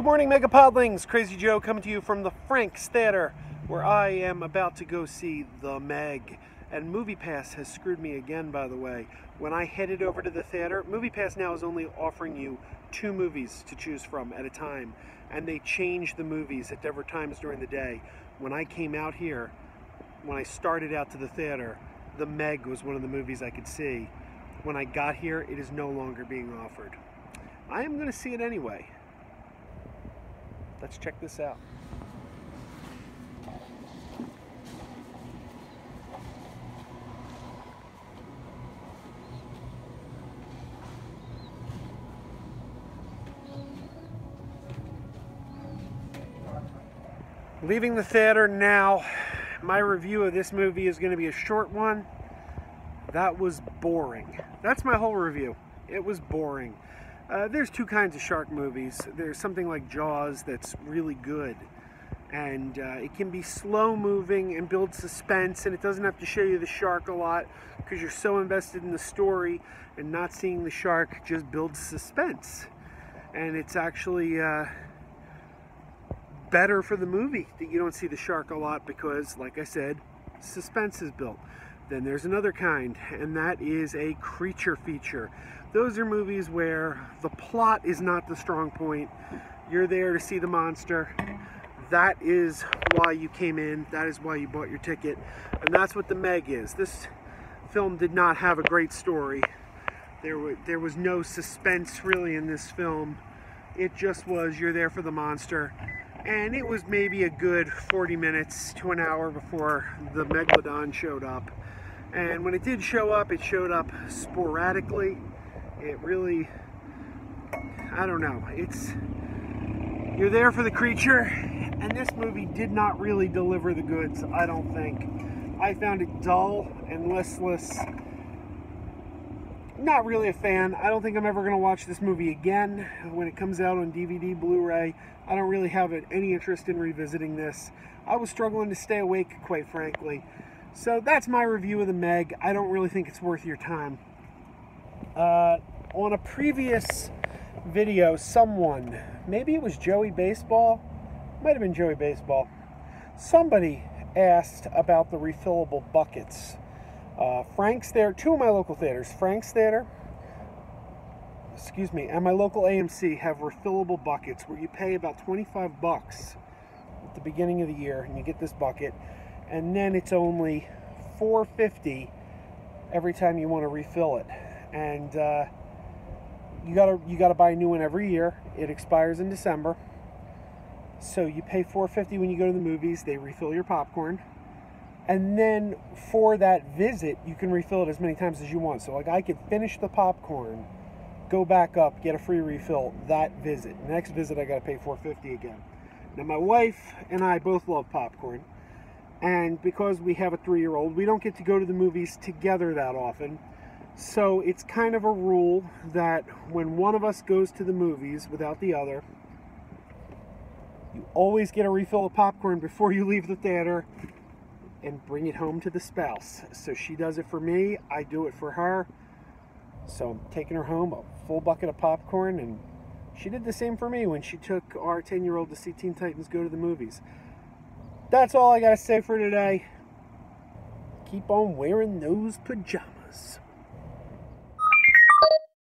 Good morning, MegaPodlings. Crazy Joe coming to you from the Frank's Theater, where I am about to go see The Meg. And MoviePass has screwed me again, by the way. When I headed over to the theater, MoviePass now is only offering you 2 movies to choose from at a time. And they change the movies at different times during the day. When I came out here, when I started out to the theater, The Meg was one of the movies I could see. When I got here, it is no longer being offered. I am going to see it anyway. Let's check this out. Leaving the theater now. My review of this movie is going to be a short one. That was boring. That's my whole review. It was boring. There's 2 kinds of shark movies. There's something like Jaws that's really good, and it can be slow moving and build suspense, and it doesn't have to show you the shark a lot because you're so invested in the story, and not seeing the shark just builds suspense. And it's actually better for the movie that you don't see the shark a lot because, like I said, suspense is built. Then there's another kind, and that is a creature feature. Those are movies where the plot is not the strong point. You're there to see the monster. That is why you came in. That is why you bought your ticket. And that's what The Meg is. This film did not have a great story. There was no suspense really in this film. It just was, you're there for the monster. And it was maybe a good 40 minutes to an hour before the Megalodon showed up. And when it did show up, it showed up sporadically. It really, I don't know, you're there for the creature, and this movie did not really deliver the goods, I don't think. I found it dull and listless. Not really a fan. I don't think I'm ever going to watch this movie again when it comes out on DVD, Blu-ray. I don't really have any interest in revisiting this. I was struggling to stay awake, quite frankly. So that's my review of The Meg. I don't really think it's worth your time. On a previous video, someone, maybe it was Joey Baseball, might have been Joey Baseball, somebody asked about the refillable buckets. Frank's Theater, 2 of my local theaters, Frank's Theater, and my local AMC have refillable buckets where you pay about 25 bucks at the beginning of the year and you get this bucket, and then it's only $4.50 every time you want to refill it. And you gotta buy a new one every year. It expires in December. So you pay $4.50 when you go to the movies. They refill your popcorn. And then for that visit, you can refill it as many times as you want. So like I could finish the popcorn, go back up, get a free refill that visit. Next visit I gotta pay $4.50 again. Now my wife and I both love popcorn. And because we have a 3-year-old, we don't get to go to the movies together that often. So it's kind of a rule that when one of us goes to the movies without the other, you always get a refill of popcorn before you leave the theater and bring it home to the spouse. So she does it for me, I do it for her. So I'm taking her home a full bucket of popcorn, and she did the same for me when she took our 10-year-old to see Teen Titans Go to the movies. That's all I gotta say for today. Keep on wearing those pajamas.